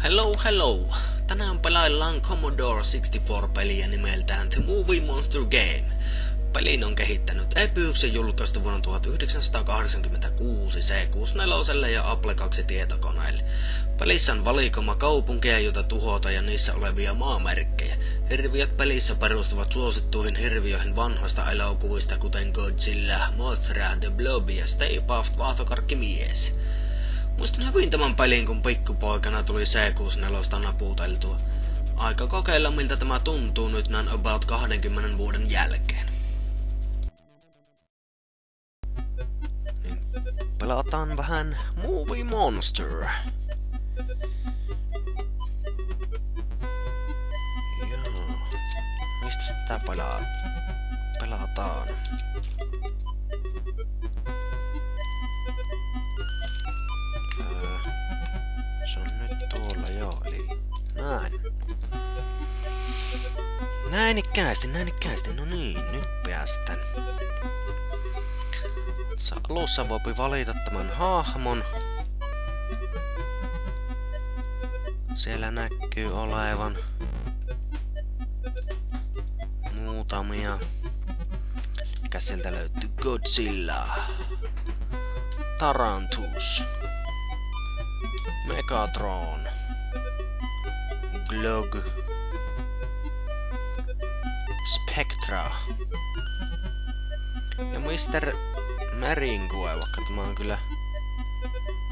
Hello hello! Tänään pelaillaan Commodore 64-peliä nimeltään The Movie Monster Game. Pelin on kehittänyt Epyx ja julkaistu vuonna 1986 C64 ja Apple II tietokoneille. Pelissä on valikoima kaupunkeja, joita tuhota ja niissä olevia maamerkkejä. Hirviöt pelissä perustuvat suosittuihin hirviöihin vanhoista elokuvista kuten Godzilla, Mothra, The Blob ja Stay Puft Vaahtokarkkimies. Muistan hyvin tämän pelin, kun pikkupoikana tuli C64 naputeltua. Aika kokeilla, miltä tämä tuntuu nyt näin about 20 vuoden jälkeen. Niin, pelataan vähän Movie Monster. Joo. Mistä sitä pelataan? Se on nyt tuolla joo, eli näin. Näin ikkäästi, no niin, nyt päästän. Alussa voi valita tämän hahmon. Siellä näkyy olevan muutamia. Mikä sieltä löytyy? Godzilla, Tarantus, Megatron, Glog, Spectra ja Mr. Meringue, vaikka tämä on kyllä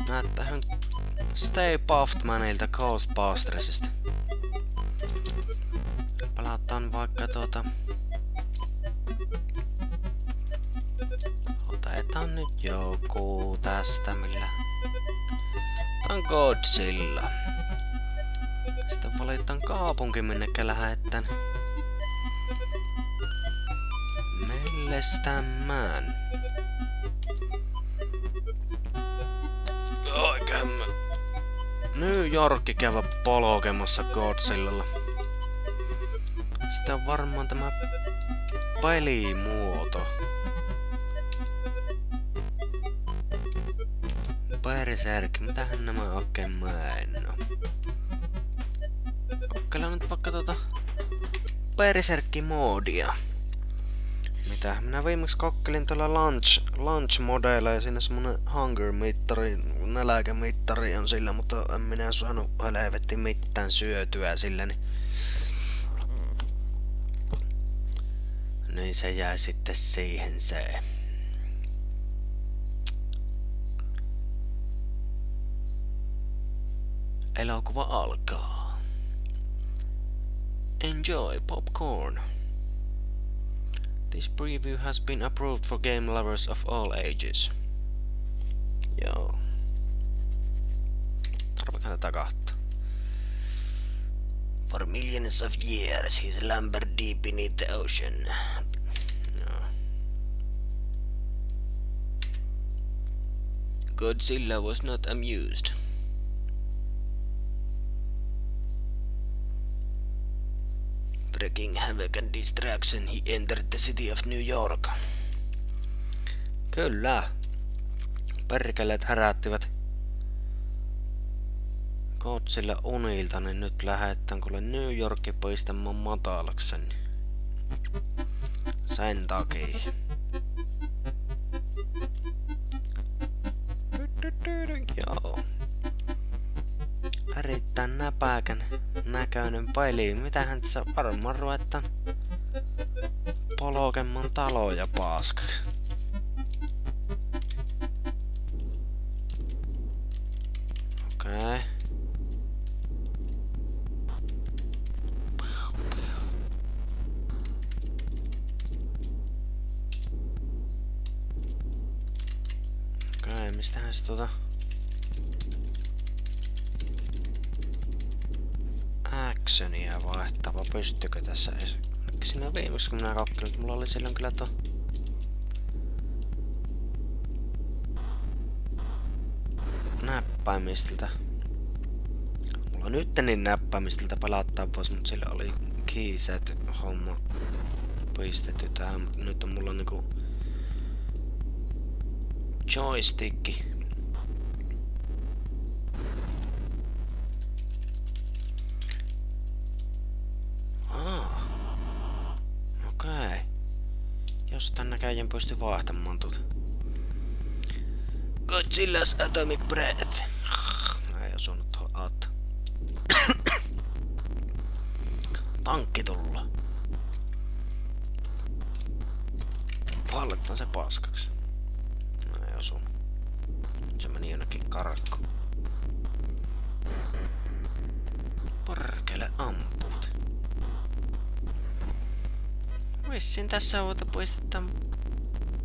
näyttää ihan Stay Puft-manilta Ghostbustersista. Palataan vaikka otetaan nyt joku tästä, millä tää on Godzilla. Sitten valitaan kaupunki, minnekä lähetään mellestämään. Oikein New York käydä polkemassa Godzillalla. Sitten on varmaan tämä pelimuoto. Berserk, mitähän nämä oikein mainoo? Kokeillaan nyt vaikka Berserk-moodia. Mitä? Minä viimeksi kokeilin tuolla lunch-modeilla ja siinä semmonen hunger-mittari, nälkämittari on sillä, mutta en minä saanut helvetti mitään syötyä sillä, niin se jää sitten siihen se. Elokuva alkaa. Enjoy popcorn. This preview has been approved for game lovers of all ages. Joo. Tarvikaan tätä kahta. For millions of years he's lumbered deep beneath the ocean. No. Godzilla was not amused. Wreaking havoc and distraction, he entered the city of New York. Kyllä. Perkeleet herättivät Godzilla unilta, niin nyt lähetään kuule New Yorkin pistämään matalakseni. Sen takia. Joo. Erittäin näpäkän näköinen peli. Mitähän tässä varmaan ruvetaan polkemaan taloja paskaksi. Okei. Okei, mistähän se actionia vaihtava, pystyykö tässä edes? Siinä viimeksi kun minä kokeilin, mulla oli silloin kyllä näppäimistiltä. Mulla on nyt niin näppäimistiltä pelattaa pois, mutta sillä oli keyset homma pistetty tähän, mutta nyt on mulla niinku joystick. Jostain näköjään pysty vaihtamaan tuota. Godzilla's Atomic Breath. Ei osunut tuohon autta. Tankki tulla. Pallettaan se paskaksi. Ei osunut. Se meni jonnekin karkkuun. Porkele amput. Vissiin tässä voita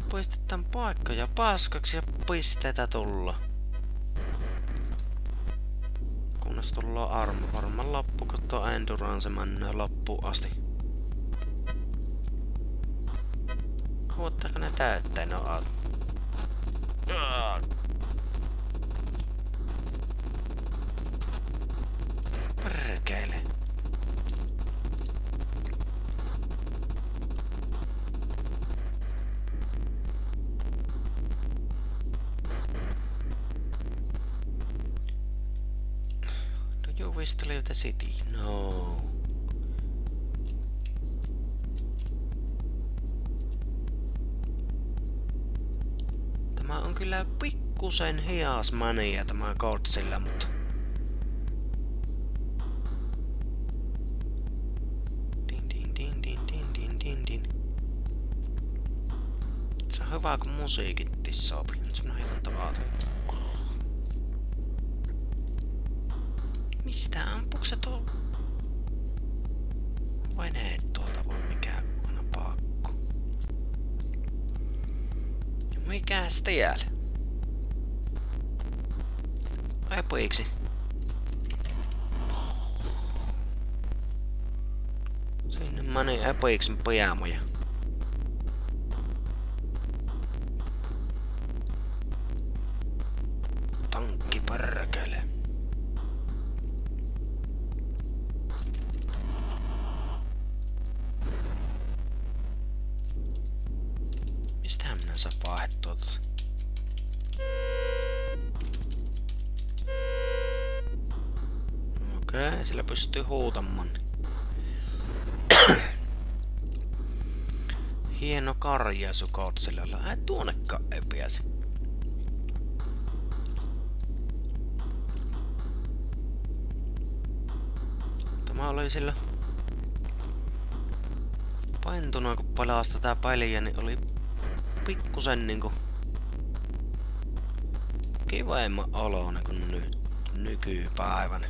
poistetaan paikkoja paskaksi ja pisteitä tulla. Kunnes tullaan varmaan loppu, kun tuo Endurance menee loppuun asti. Huottaako ne täytteen no aas? Perkele. Do you wish to leave the city? No. Tämä on kyllä pikkusen hias mania tämä Godzilla, mutta se on hyvä kun musiikit sopii. Nyt semmonen hieman tavaata. Mistä ampuuko se tuolla? Vai ne tuolta voi mikään aina pakko? Mikäs täällä? Ai poiksi. Sinne meni Apoiksen pojaamoja. Tankki perkele. Mistähän minä saa vaihtua tuota? Okei, sillä pystyy huutamaan. Hieno karjaisu Godzillalla. Ai tuonnekaan ei pääse. Tämä oli sillä paintunut kun palasi tätä peliä, niin oli pikkusen niinku kivaimman oloinen kuin nykypäivänä.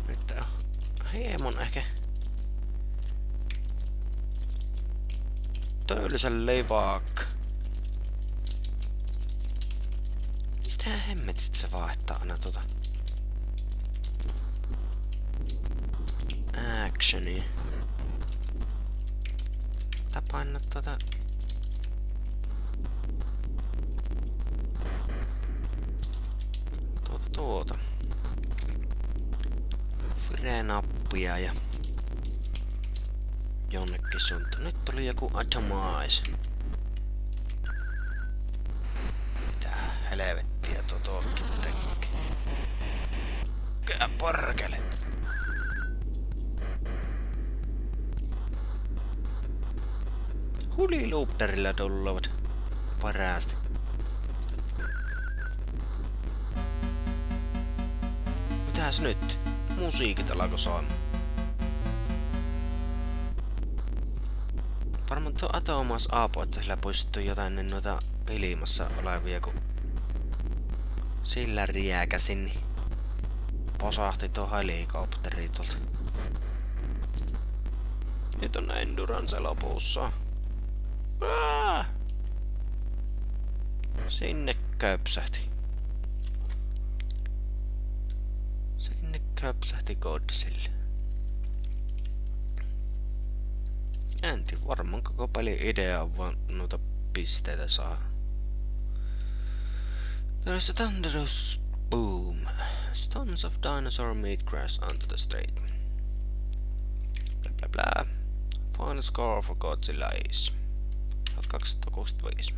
Nyt hieman ehkä töölysän levaak. Mistä hemmetistä se vaihtaa aina tota actionia? Tää painaa tota Fire-nappia ja jonnekin suuntaan. Nyt tuli joku Atomize. Mitä helvettiä tuokin tekee? Kää porkele. Huliloopterilla tulevat parasti. Mitäs nyt? Musiikit alako soimaan. Varmaan tuo Atomas Aapo, että sillä pystyy jotain noita ilmassa olevia, kun sillä riäkäsin, niin posahti tuo helikopteri tuolta. Nyt on Endurance lopussa. Sinne köpsähti. Köpsähti Godzilla. Enti varmaan koko pelin idea on vaan noita pisteitä saa. There is a thunderous boom. Tons of dinosaur meat crash onto the street. Bla bla bla. Final score for Godzilla is 1265.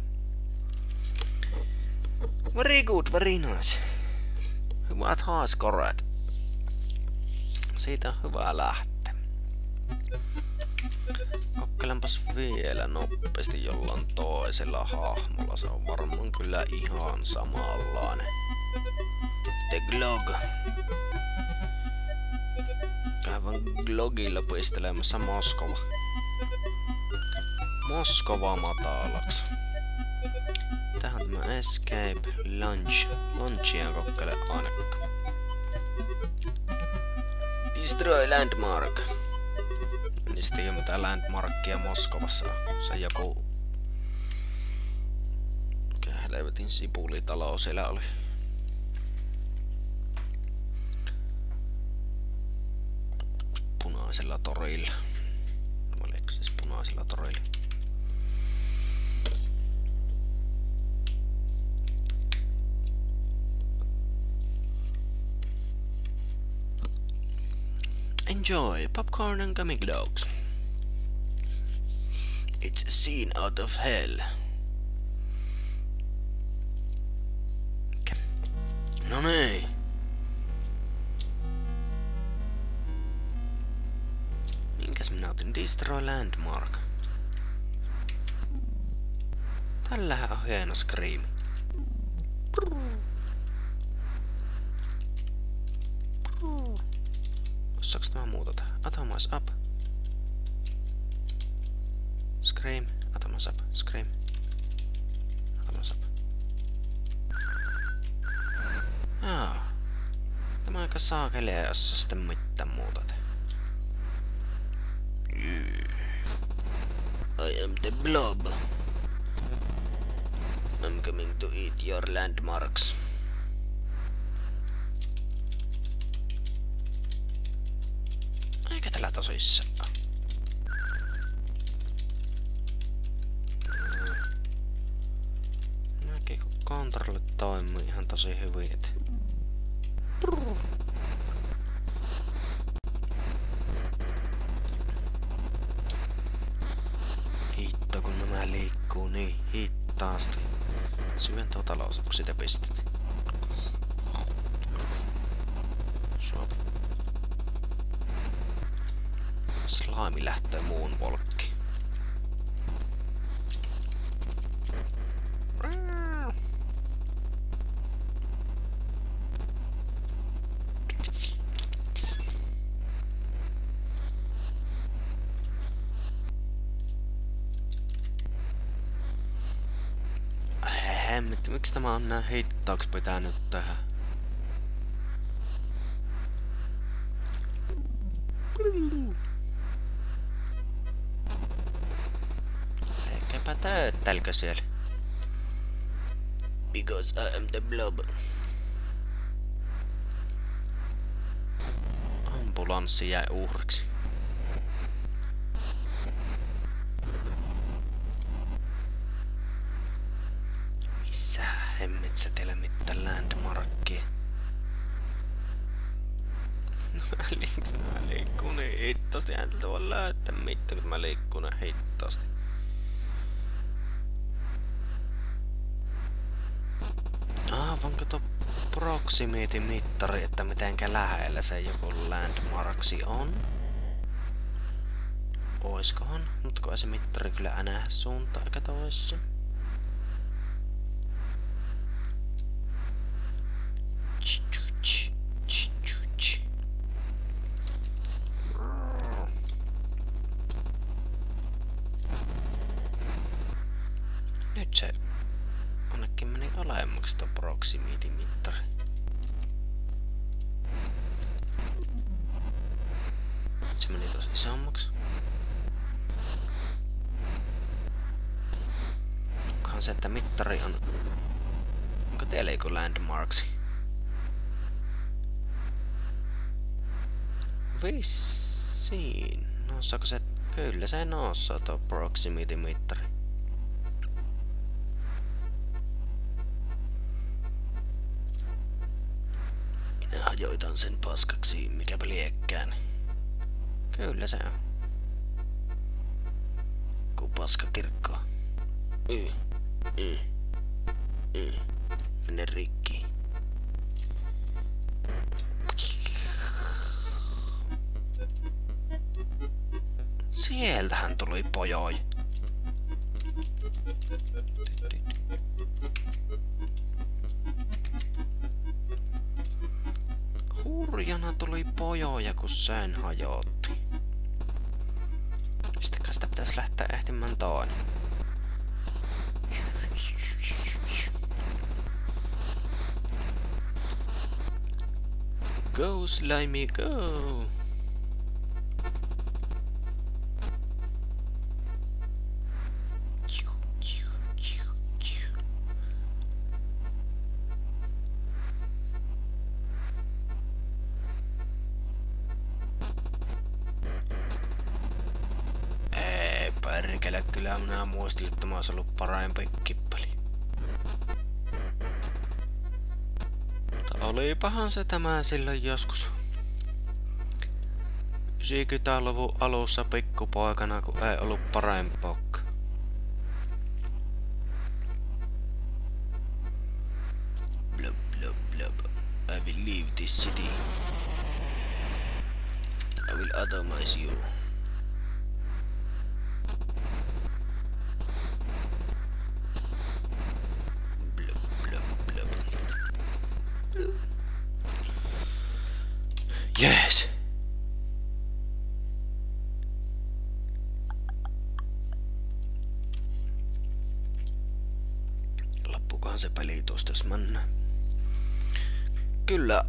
Very good, very nice. Hyvät haaskoreet. Siitä on hyvä lähteä. Kokeilenpas vielä nopeasti jollain toisella hahmolla. Se on varmaan kyllä ihan samanlainen. The Glog. Käydään Glogilla pistelemässä Moskova. Moskova matalaksi. Tähän on tämä Escape Launch. Launchia kokeile ainakaan. Destroy Landmark. Niin sitten ei oo mitään landmarkkia Moskovassa. Se joku... Mikä helvetin sipulitalo siellä oli. Punaisella torilla. Oliko siis punaisella torilla? Enjoy popcorn and gummy dogs. It's a scene out of hell. No niin. Minkäs minä otin? Destroy Landmark. Tällähän on hieno scream. Saaks tämä muuta tähän? Atomize up. Scream. Atomize up. Scream. Atomize up. Jaa. Tämä on aika saakelia, jos sitten mitään muuta tee. I am the blob. I'm coming to eat your landmarks. Eikä tällä tosissaan. Näkee kun kontrollit toimii ihan tosi hyvin. Hitto kun nämä liikkuu niin hittaasti. Syventää talous, kun sitä pistet. Suopi. Slaimi lähtee muun volkki. Hemmetti, miksi tämä on näin hittaaksi pitänyt tähän? Eikäpä tööttelkö siellä? Because I am the blob. Ambulanssi jäi uhriksi. Missä hemmetsä teillä mitään landmarkkia? Miksi mä liikkuu niin hittaasti? En tältä voi löytää mitään, kun mä liikkuu niin hittaasti. Vanko tuo proximity-mittari, että mitenkä lähellä se joku landmarksi on? Oiskohan? Mutta kun se mittari kyllä enää suuntaan eikä toissa. Nyt se ainakin meni alemmaksi tuo proximity-mittari. Se meni tosi isommaksi. Onkohan se, että mittari on... Onko teillä joku landmarksi? Vissiin. Noussaako se... Kyllä se noussaa tuo proximity-mittari. Minä hajoitan sen paskaksi, mikäpä liekkään. Kyllä se on. Ku paskakirkko. Mene rikki. sieltähän tuli pojoi. Hurjana tuli pojoja, kun sen hajotti. Mistäkään sitä pitäisi lähteä ehtimään toinen. Go, Slimy, go! Ei perkele, kyllä minä muistelin, että mä ois ollut parempi kippeli. Olipahan se tämä silloin joskus 90-luvun alussa pikkupoikana, kun ei ollut parempokka. Blub blub blub. I will leave this city. I will atomize you. Blub blub blub. Yes. Loppukaan se peli tosta, jos mennään. Kyllä.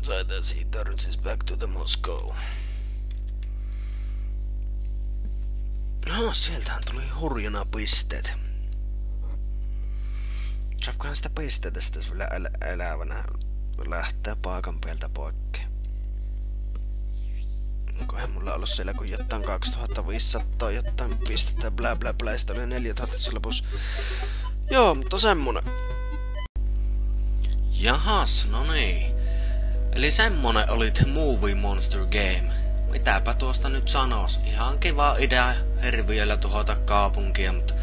Saitaisi he turns back to the Moscow. Sieltähän tuli hurjana pisteet. Saapkohan sitä pisteetä sitten vielä elävänä lähtee paikan päältä poikkeen. Onkohan mulla ollut siellä kun jotain 2500 jotain pistettä blä blä blä, sitä oli 4000 lopussa. Joo, mutta semmonen. Jahas, no niin. Eli semmonen oli The Movie Monster Game. Mitäpä tuosta nyt sanois? Ihan kiva idea hirviöllä tuhota kaupunkia, mutta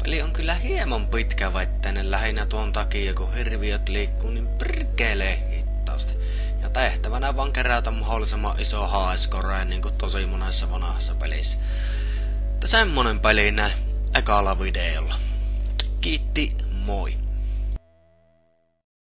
peli on kyllä hieman pitkävetteinen lähinnä tuon takia, kun hirviöt liikkuu niin perkelee hittaasti. Ja tehtävänä vaan kerätä mahdollisimman iso HS-koreen niin kuin tosi monessa vanhassa pelissä. Mutta semmonen peli näin ekalla videolla. Kiitti, moi!